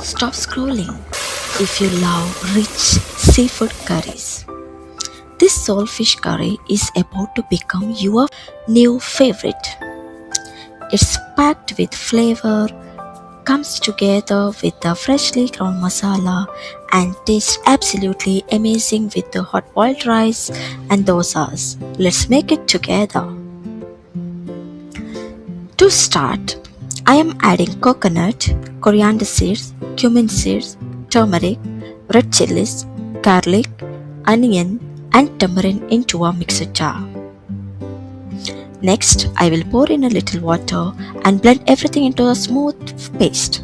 stop scrolling if you love rich seafood curries. This salt fish curry is about to become your new favorite. It's packed with flavor, comes together with the freshly ground masala, and tastes absolutely amazing with the hot boiled rice and dosas. Let's make it together. To start, I am adding coconut, coriander seeds, cumin seeds, turmeric, red chilies, garlic, onion, and tamarind into a mixer jar. Next, I will pour in a little water and blend everything into a smooth paste.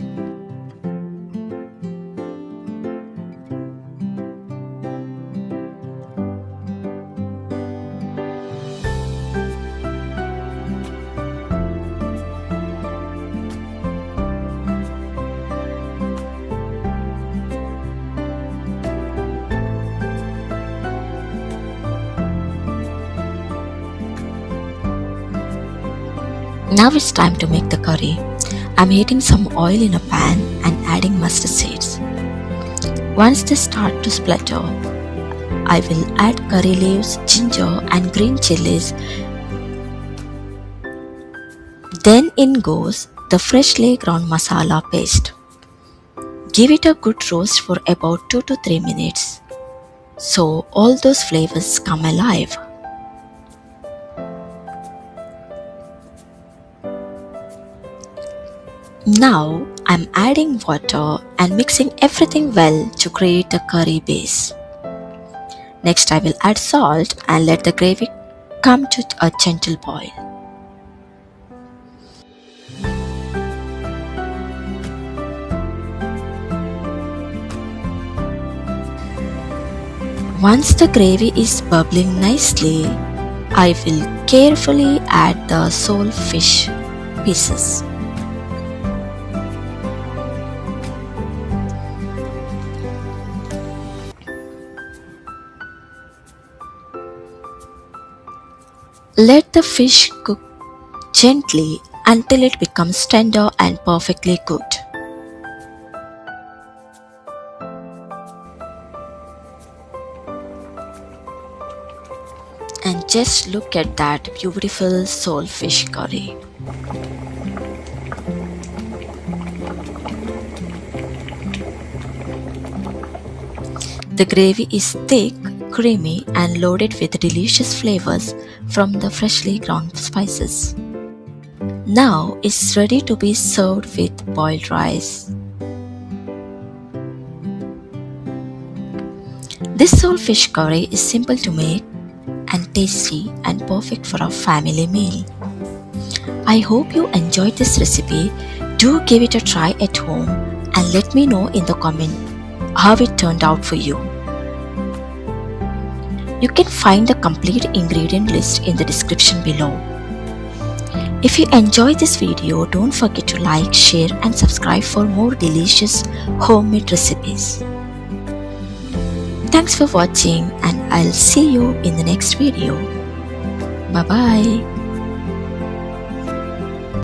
Now it's time to make the curry. I'm heating some oil in a pan and adding mustard seeds. Once they start to splatter, I will add curry leaves, ginger and green chilies. Then in goes the freshly ground masala paste. Give it a good roast for about 2 to 3 minutes so all those flavors come alive. Now I'm adding water and mixing everything well to create a curry base. Next I will add salt and let the gravy come to a gentle boil. Once the gravy is bubbling nicely, I will carefully add the salt fish pieces. Let the fish cook gently until it becomes tender and perfectly cooked. And just look at that beautiful salt fish curry. The gravy is thick, creamy and loaded with delicious flavors from the freshly ground spices. Now it's ready to be served with boiled rice. This salt fish curry is simple to make and tasty and perfect for a family meal. I hope you enjoyed this recipe. Do give it a try at home and let me know in the comment how it turned out for you. You can find the complete ingredient list in the description below. If you enjoyed this video, don't forget to like, share and subscribe for more delicious homemade recipes. Thanks for watching and I'll see you in the next video. Bye bye.